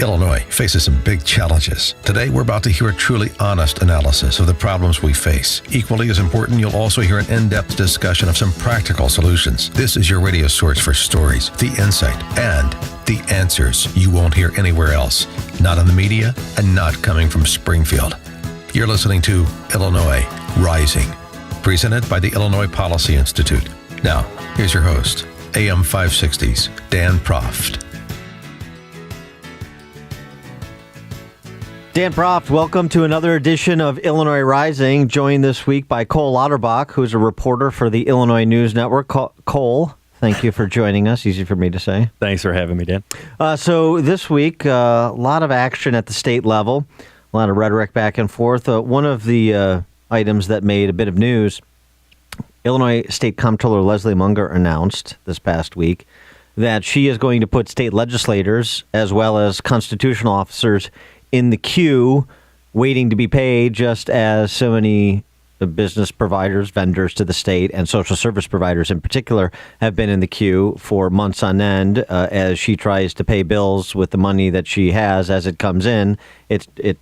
Illinois faces some big challenges. Today, we're about to hear a truly honest analysis of the problems we face. Equally as important, you'll also hear an in-depth discussion of some practical solutions. This is your radio source for stories, the insight, and the answers you won't hear anywhere else. Not in the media and not coming from Springfield. You're listening to Illinois Rising, presented by the Illinois Policy Institute. Now, here's your host, AM 560's Dan Proft. Dan Proft, welcome to another edition of Illinois Rising, joined this week by Cole Lauterbach, who's a reporter for the Illinois News Network. Cole, thank you for joining us. Easy for me to say. Thanks for having me, Dan. So this week, a lot of action at the state level, a lot of rhetoric back and forth. One of the items that made a bit of news, Illinois State Comptroller Leslie Munger announced this past week that she is going to put state legislators as well as constitutional officers in the queue waiting to be paid, just as so many business providers, vendors to the state, and social service providers in particular have been in the queue for months on end as she tries to pay bills with the money that she has as it comes in.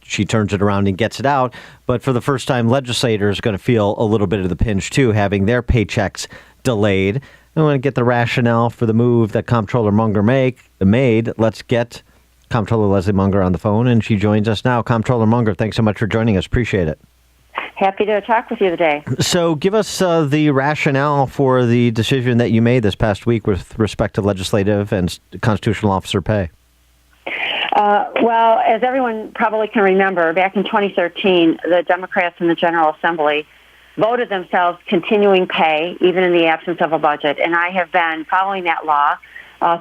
She turns it around and gets it out. But for the first time, legislators are going to feel a little bit of the pinch, too, having their paychecks delayed. I want to get the rationale for the move that Comptroller Munger made. Let's get Comptroller Leslie Munger on the phone, and she joins us now. Comptroller Munger, thanks so much for joining us. Appreciate it. Happy to talk with you today. So give us the rationale for the decision that you made this past week with respect to legislative and constitutional officer pay. Well, as everyone probably can remember, back in 2013, the Democrats in the General Assembly voted themselves continuing pay, even in the absence of a budget. And I have been following that law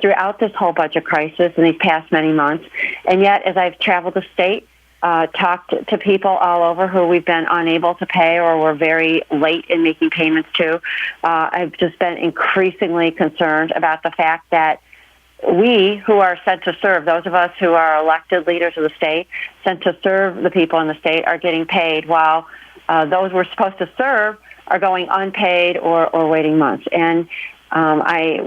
throughout this whole budget crisis in these past many months. And yet, as I've traveled the state, talked to people all over who we've been unable to pay or were very late in making payments to, I've just been increasingly concerned about the fact that we who are sent to serve, those of us who are elected leaders of the state, sent to serve the people in the state, are getting paid while those we're supposed to serve are going unpaid or waiting months. And I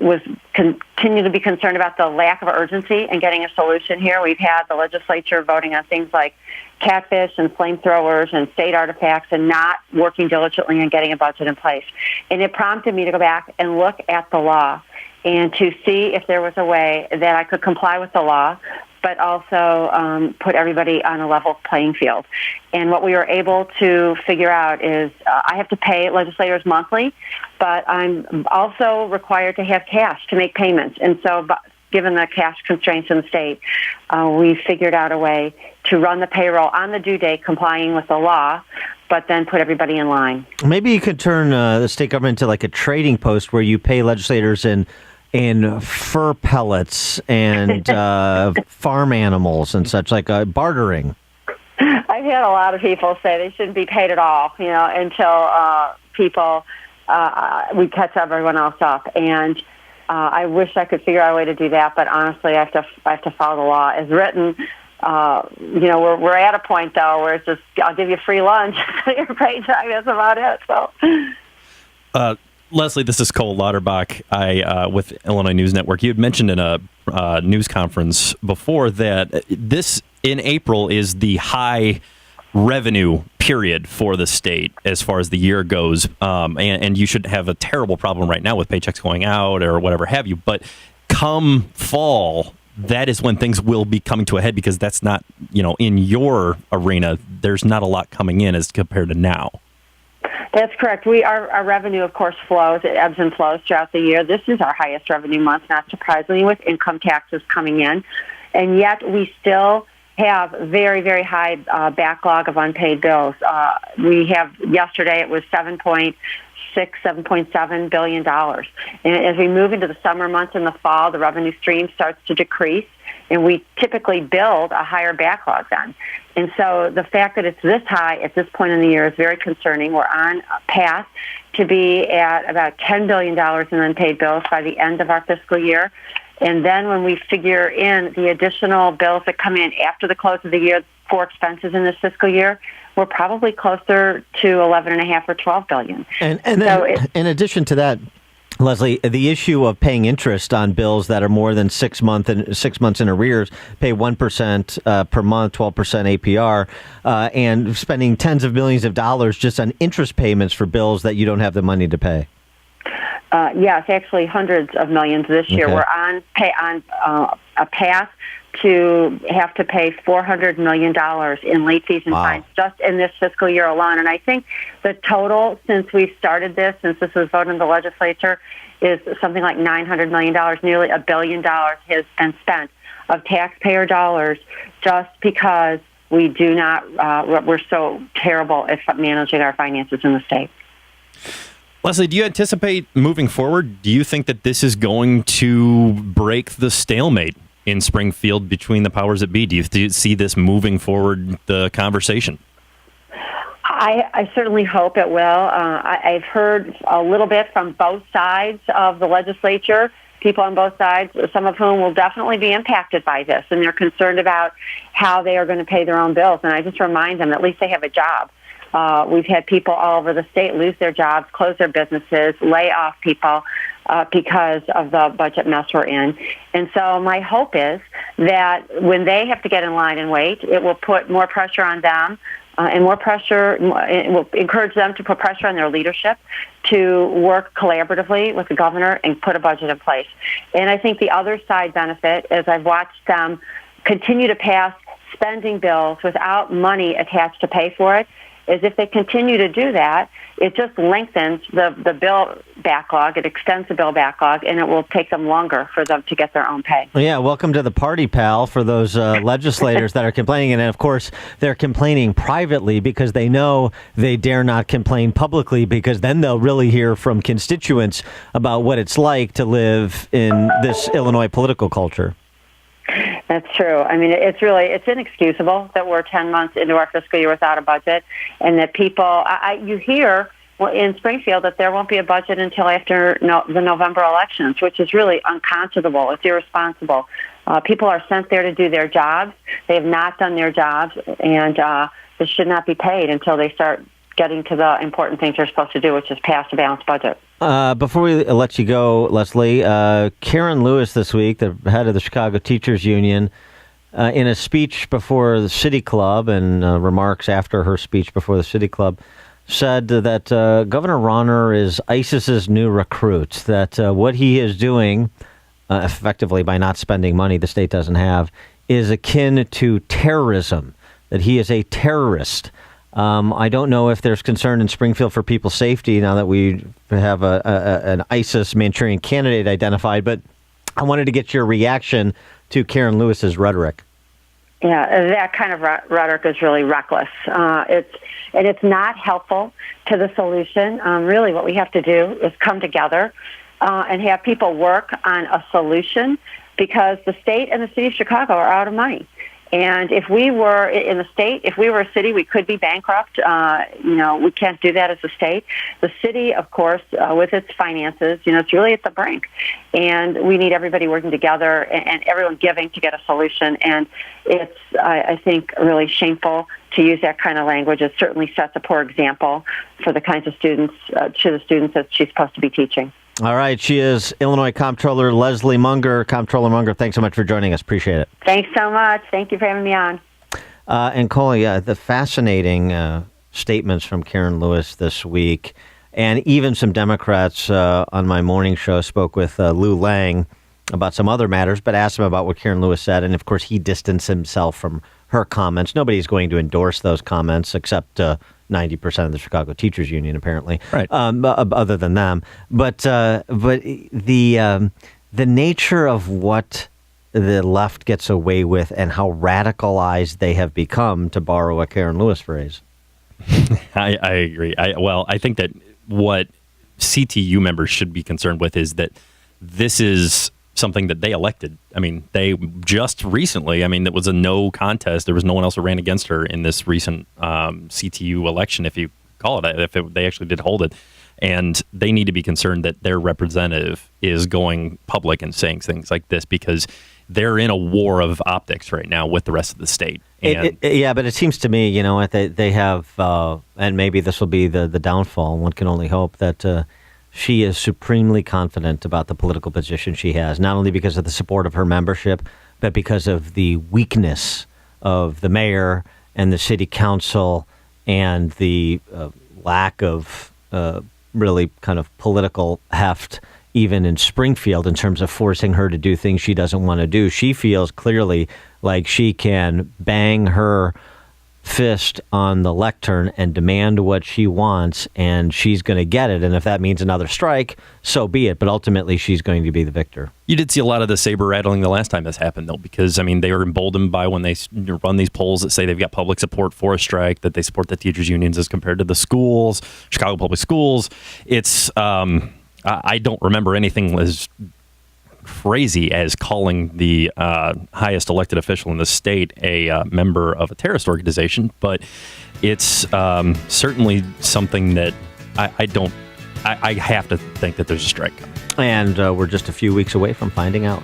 continue to be concerned about the lack of urgency in getting a solution here. We've had the legislature voting on things like catfish and flamethrowers and state artifacts and not working diligently on getting a budget in place. And it prompted me to go back and look at the law and to see if there was a way that I could comply with the law, but also put everybody on a level playing field. And what we were able to figure out is I have to pay legislators monthly, but I'm also required to have cash to make payments. And so given the cash constraints in the state, we figured out a way to run the payroll on the due date, complying with the law, but then put everybody in line. Maybe you could turn the state government into like a trading post where you pay legislators in fur pellets and farm animals and such, like bartering. I've had a lot of people say they shouldn't be paid at all, until we catch everyone else up. And I wish I could figure out a way to do that, but honestly, I have to follow the law as written. We're at a point though where it's just I'll give you free lunch, your pay time. That's about it. So. Leslie, this is Cole Lauterbach with Illinois News Network. You had mentioned in a news conference before that this, in April, is the high revenue period for the state as far as the year goes, and you should have a terrible problem right now with paychecks going out or whatever have you. But come fall, that is when things will be coming to a head because that's not, in your arena, there's not a lot coming in as compared to now. That's correct. Our revenue, of course, flows. It ebbs and flows throughout the year. This is our highest revenue month, not surprisingly, with income taxes coming in. And yet we still have very, very high backlog of unpaid bills. We have, yesterday, it was $7.7 billion. And as we move into the summer months and the fall, the revenue stream starts to decrease, and we typically build a higher backlog then. And so the fact that it's this high at this point in the year is very concerning. We're on a path to be at about $10 billion in unpaid bills by the end of our fiscal year. And then when we figure in the additional bills that come in after the close of the year for expenses in this fiscal year, we're probably closer to 11.5 or 12 billion. And then, in addition to that, Leslie, the issue of paying interest on bills that are more than 6 months in arrears, pay 1% per month, 12% APR, and spending tens of millions of dollars just on interest payments for bills that you don't have the money to pay. Yes, actually hundreds of millions this year. Okay. We're on a path to have to pay $400 million in late fees and fines just in this fiscal year alone. And I think the total since we've started this, since this was voted in the legislature, is something like $900 million. Nearly $1 billion has been spent of taxpayer dollars just because we do not, we're so terrible at managing our finances in the state. Leslie, do you anticipate moving forward? Do you think that this is going to break the stalemate in Springfield between the powers that be? Do you see this moving forward, the conversation? I certainly hope it will. I've heard a little bit from both sides of the legislature, people on both sides, some of whom will definitely be impacted by this, and they're concerned about how they are going to pay their own bills. And I just remind them, at least they have a job. We've had people all over the state lose their jobs, close their businesses, lay off people because of the budget mess we're in. And so my hope is that when they have to get in line and wait, it will put more pressure on them and more pressure. It will encourage them to put pressure on their leadership to work collaboratively with the governor and put a budget in place. And I think the other side benefit is I've watched them continue to pass spending bills without money attached to pay for it, is if they continue to do that, it just lengthens the bill backlog, it extends the bill backlog, and it will take them longer for them to get their own pay. Well, yeah, welcome to the party, pal, for those legislators that are complaining. And, of course, they're complaining privately because they know they dare not complain publicly, because then they'll really hear from constituents about what it's like to live in this Illinois political culture. That's true. I mean, it's inexcusable that we're 10 months into our fiscal year without a budget, and that people, you hear in Springfield that there won't be a budget until after the November elections, which is really unconscionable. It's irresponsible. People are sent there to do their jobs. They have not done their jobs, and they should not be paid until they start getting to the important things they're supposed to do, which is pass a balanced budget. Before we let you go, Leslie, Karen Lewis this week, the head of the Chicago Teachers Union, in a speech before the City Club and remarks after her speech before the City Club, said that Governor Rauner is ISIS's new recruit, that what he is doing, effectively by not spending money the state doesn't have, is akin to terrorism, that he is a terrorist. I don't know if there's concern in Springfield for people's safety now that we have an ISIS Manchurian candidate identified, but I wanted to get your reaction to Karen Lewis's rhetoric. Yeah, that kind of rhetoric is really reckless. It's not helpful to the solution. Really, what we have to do is come together and have people work on a solution, because the state and the city of Chicago are out of money. And if we were in the state, if we were a city, we could be bankrupt. We can't do that as a state. The city, of course, with its finances, it's really at the brink. And we need everybody working together and everyone giving to get a solution. And it's, I think, really shameful to use that kind of language. It certainly sets a poor example for the kinds of students, to the students that she's supposed to be teaching. All right. She is Illinois Comptroller Leslie Munger. Comptroller Munger, thanks so much for joining us. Appreciate it. Thanks so much. Thank you for having me on. And Coley, the fascinating statements from Karen Lewis this week, and even some Democrats on my morning show spoke with Lou Lang about some other matters, but asked him about what Karen Lewis said. And, of course, he distanced himself from her comments. Nobody's going to endorse those comments except 90% of the Chicago Teachers Union, apparently, right? Other than them. But the nature of what the left gets away with and how radicalized they have become, to borrow a Karen Lewis phrase. I agree. I think that what CTU members should be concerned with is that this is something that they elected. I mean, they just recently, it was a no contest. There was no one else who ran against her in this recent CTU election, if you call it that, they actually did hold it. And they need to be concerned that their representative is going public and saying things like this, because they're in a war of optics right now with the rest of the state. And yeah, but it seems to me, they have, and maybe this will be the downfall, one can only hope, that she is supremely confident about the political position she has, not only because of the support of her membership, but because of the weakness of the mayor and the city council and the lack of really kind of political heft even in Springfield in terms of forcing her to do things she doesn't want to do. She feels clearly like she can bang her fist on the lectern and demand what she wants, and she's going to get it. And if that means another strike, so be it. But ultimately, she's going to be the victor. You did see a lot of the saber rattling the last time this happened, though, because, I mean, they were emboldened by when they run these polls that say they've got public support for a strike, that they support the teachers' unions as compared to the schools, Chicago public schools. It's, I don't remember anything as crazy as calling the highest elected official in the state a member of a terrorist organization, but it's certainly something that I have to think that there's a strike coming. And we're just a few weeks away from finding out.